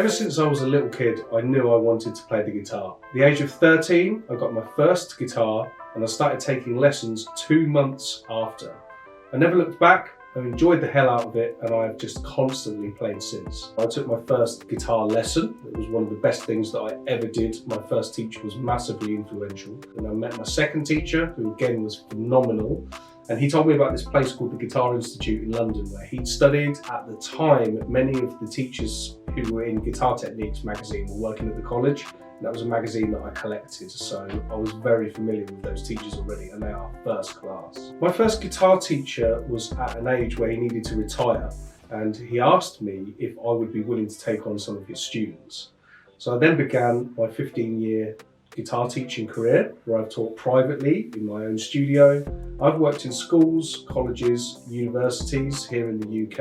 Ever since I was a little kid, I knew I wanted to play the guitar. At the age of 13, I got my first guitar and I started taking lessons 2 months after. I never looked back. I enjoyed the hell out of it and I've just constantly played since. I took my first guitar lesson. It was one of the best things that I ever did. My first teacher was massively influential. And I met my second teacher, who again was phenomenal. And he told me about this place called the Guitar Institute in London, where he'd studied. At the time, many of the teachers who were in Guitar Techniques magazine were working at the college. And that was a magazine that I collected, so I was very familiar with those teachers already, and they are first class. My first guitar teacher was at an age where he needed to retire, and he asked me if I would be willing to take on some of his students. So I then began my 15-year guitar teaching career, where I've taught privately in my own studio. I've worked in schools, colleges, universities here in the UK,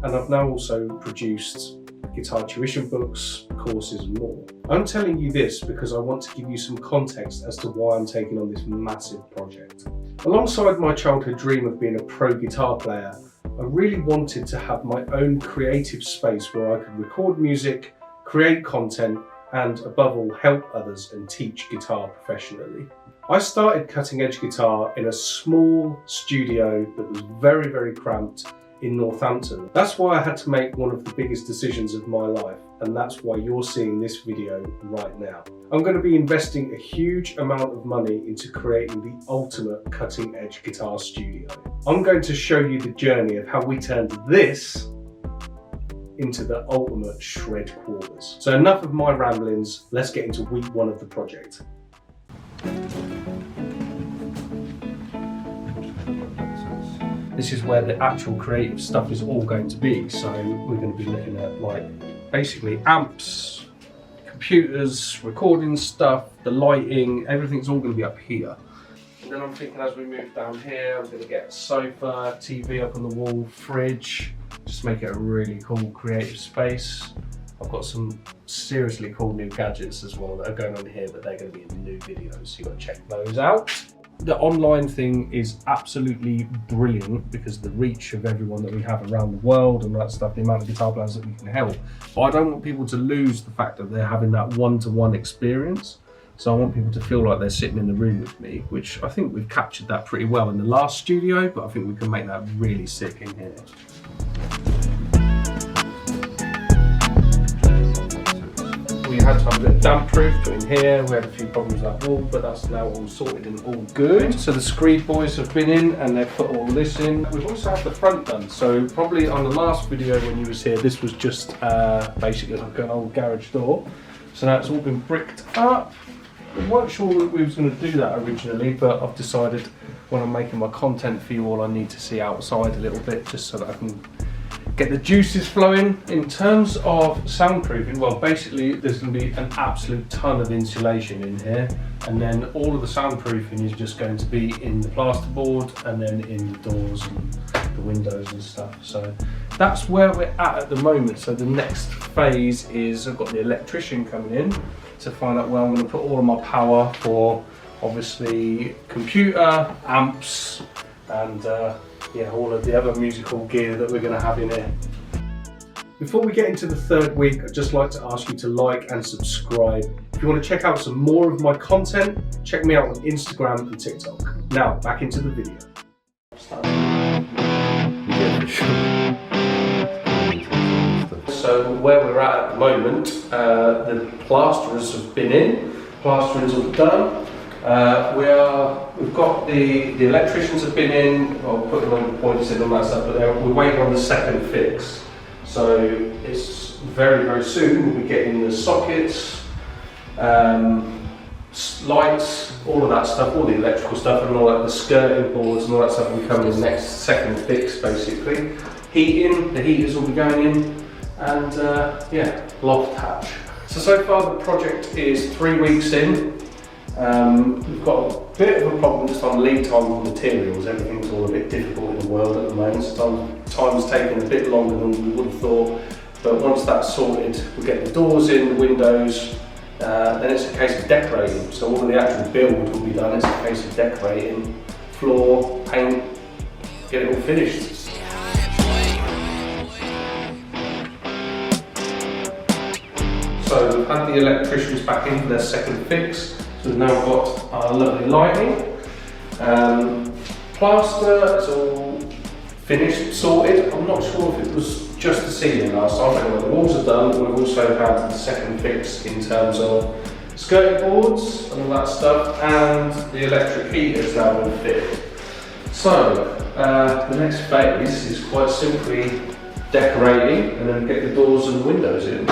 and I've now also produced guitar tuition books, courses and more. I'm telling you this because I want to give you some context as to why I'm taking on this massive project. Alongside my childhood dream of being a pro guitar player, I really wanted to have my own creative space where I could record music, create content, and above all, help others and teach guitar professionally. I started Cutting Edge Guitar in a small studio that was very, very cramped in Northampton. That's why I had to make one of the biggest decisions of my life, and that's why you're seeing this video right now. I'm going to be investing a huge amount of money into creating the ultimate cutting edge guitar studio. I'm going to show you the journey of how we turned this into the ultimate shred quarters. So enough of my ramblings, let's get into week 1 of the project. This is where the actual creative stuff is all going to be. So we're going to be looking at like basically amps, computers, recording stuff, the lighting, everything's all going to be up here. And then I'm thinking as we move down here, I'm going to get a sofa, TV up on the wall, fridge, just make it a really cool creative space. I've got some seriously cool new gadgets as well that are going on here, but they're going to be in new videos, so you've got to check those out. The online thing is absolutely brilliant because of the reach of everyone that we have around the world and that stuff, the amount of guitar players that we can help. But I don't want people to lose the fact that they're having that one-to-one experience. So I want people to feel like they're sitting in the room with me, which I think we've captured that pretty well in the last studio, but I think we can make that really sick in here. We had to have a bit of damp proof put in here. We had a few problems with that wall, but that's now all sorted and all good. So the Screed boys have been in and they've put all this in. We've also had the front done. So probably on the last video when you was here, this was just basically like an old garage door. So now it's all been bricked up. We weren't sure that we was going to do that originally, but I've decided when I'm making my content for you all, I need to see outside a little bit just so that I can get the juices flowing. In terms of soundproofing, well, basically there's going to be an absolute ton of insulation in here, and then all of the soundproofing is just going to be in the plasterboard and then in the doors and the windows and stuff. So that's where we're at the moment. So the next phase is I've got the electrician coming in to find out where I'm going to put all of my power for, obviously, computer, amps, and yeah, all of the other musical gear that we're going to have in here. Before we get into the 3rd week, I'd just like to ask you to like and subscribe. If you want to check out some more of my content, check me out on Instagram and TikTok. Now, back into the video. So where we're at the moment, the plasterers have been in, plastering's all done. We've got the electricians have been in, I'll put them on the points in and that stuff, but we're waiting on the 2nd fix. So it's very, very soon we'll be getting the sockets, lights, all of that stuff, all the electrical stuff and all that, the skirting boards and all that stuff will be coming in the next 2nd fix basically. Heating, the heaters will be going in, and yeah, loft hatch. So far the project is 3 weeks in. We've got a bit of a problem just on lead time with materials. Everything's all a bit difficult in the world at the moment, so time's taking a bit longer than we would have thought. But once that's sorted, we'll get the doors in, the windows, then it's a case of decorating. So all of the actual build will be done, it's a case of decorating, floor, paint, get it all finished. had the electricians back in for their second fix, so we've now got our lovely lighting. Plaster is all finished, sorted. I'm not sure if it was just the ceiling last time, but the walls are done. We've also had the second fix in terms of skirting boards and all that stuff, and the electric heater has now been fitted. So the next phase is quite simply decorating and then get the doors and the windows in.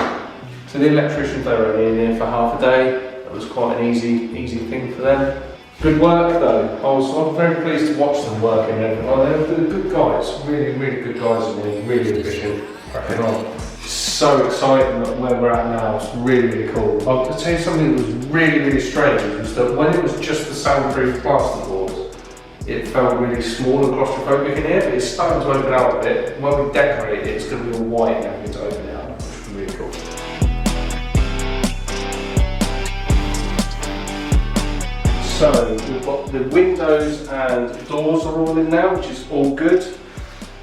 So the electricians, they were only in here for half a day. That was quite an easy thing for them. Good work though. I was very pleased to watch them working and everything. They're good guys, really good guys in here, really efficient, cracking on. So exciting that where we're at now, it's really cool. I'll tell you something that was really strange, was that when it was just the soundproof plasterboard, it felt really small and claustrophobic in here, but it's starting to open out a bit. When we decorate it, it's going to be all white and everything to open it out, which is really cool. So we've got the windows and doors are all in now, which is all good.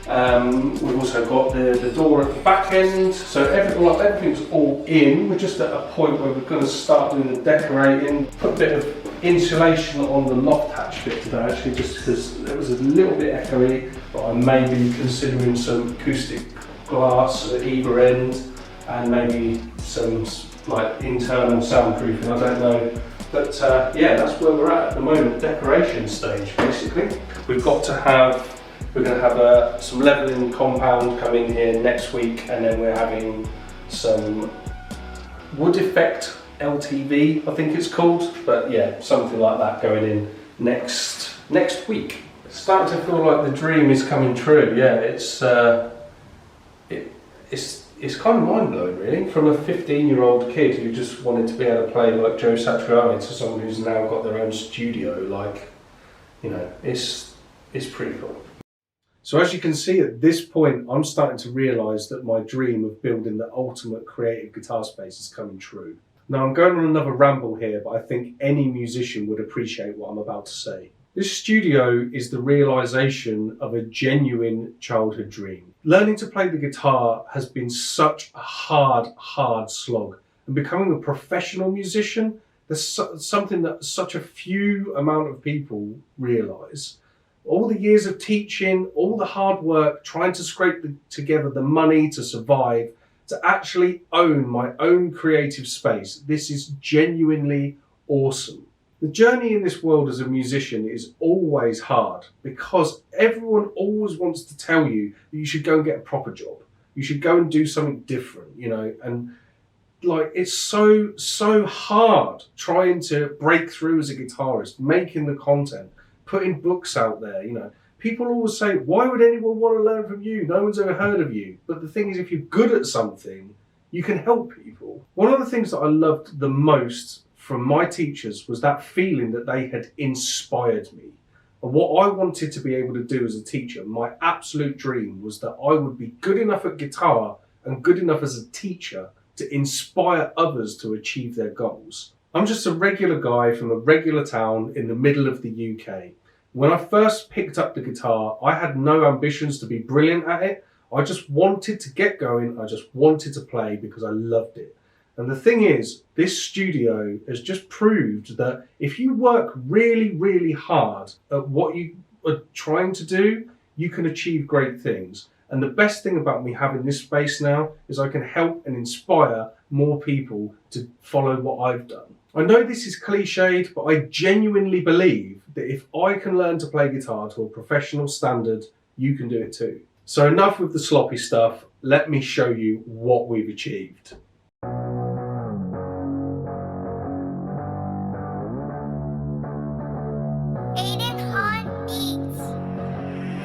We've also got the door at the back end, so everything's all in. We're just at a point where we're going to start doing the decorating, put a bit of insulation on the loft hatch bit today, actually, just because it was a little bit echoey, but I may be considering some acoustic glass at either end and maybe some like internal soundproofing, I don't know. But yeah, that's where we're at the moment, decoration stage basically. We're going to have some levelling compound come in here next week, and then we're having some wood effect LTV, I think it's called, but yeah, something like that going in next week. It's starting to feel like the dream is coming true. Yeah, it's kind of mind-blowing really, from a 15-year-old kid who just wanted to be able to play like Joe Satriani to someone who's now got their own studio. Like, you know, it's pretty cool. So as you can see at this point, I'm starting to realise that my dream of building the ultimate creative guitar space is coming true. Now I'm going on another ramble here, but I think any musician would appreciate what I'm about to say. This studio is the realisation of a genuine childhood dream. Learning to play the guitar has been such a hard slog, and becoming a professional musician, there's something that such a few amount of people realise. All the years of teaching, all the hard work, trying to scrape together the money to survive, to actually own my own creative space. This is genuinely awesome. The journey in this world as a musician is always hard because everyone always wants to tell you that you should go and get a proper job. You should go and do something different, you know, and like it's so hard trying to break through as a guitarist, making the content, putting books out there, you know. People always say, why would anyone want to learn from you? No one's ever heard of you. But the thing is, if you're good at something, you can help people. One of the things that I loved the most from my teachers was that feeling that they had inspired me. And what I wanted to be able to do as a teacher, my absolute dream was that I would be good enough at guitar and good enough as a teacher to inspire others to achieve their goals. I'm just a regular guy from a regular town in the middle of the UK. When I first picked up the guitar, I had no ambitions to be brilliant at it. I just wanted to get going. I just wanted to play because I loved it. And the thing is, this studio has just proved that if you work really hard at what you are trying to do, you can achieve great things. And the best thing about me having this space now is I can help and inspire more people to follow what I've done. I know this is cliched, but I genuinely believe that if I can learn to play guitar to a professional standard, you can do it too. So enough with the sloppy stuff. Let me show you what we've achieved.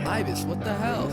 Ibis, what the hell?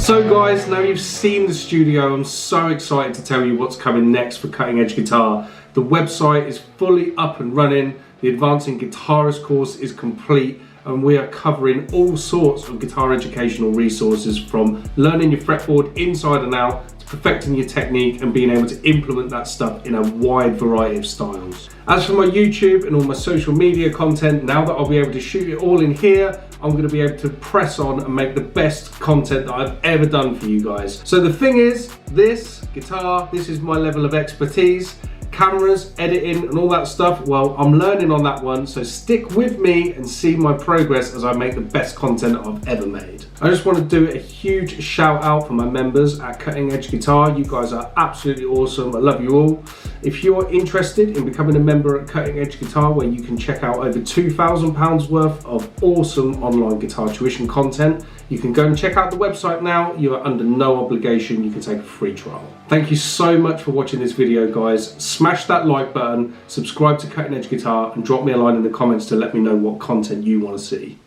So guys, now you've seen the studio, I'm so excited to tell you what's coming next for Cutting Edge Guitar. The website is fully up and running, the Advancing Guitarist course is complete, and we are covering all sorts of guitar educational resources, from learning your fretboard inside and out, to perfecting your technique and being able to implement that stuff in a wide variety of styles. As for my YouTube and all my social media content, now that I'll be able to shoot it all in here, I'm going to be able to press on and make the best content that I've ever done for you guys. So the thing is, this guitar, this is my level of expertise. Cameras, editing and all that stuff, well, I'm learning on that one, so stick with me and see my progress as I make the best content I've ever made. I just want to do a huge shout out for my members at Cutting Edge Guitar. You guys are absolutely awesome. I love you all. If you're interested in becoming a member at Cutting Edge Guitar, where you can check out over £2,000 worth of awesome online guitar tuition content, you can go and check out the website now. You are under no obligation. You can take a free trial. Thank you so much for watching this video, guys. Smash that like button, subscribe to Cutting Edge Guitar, and drop me a line in the comments to let me know what content you want to see.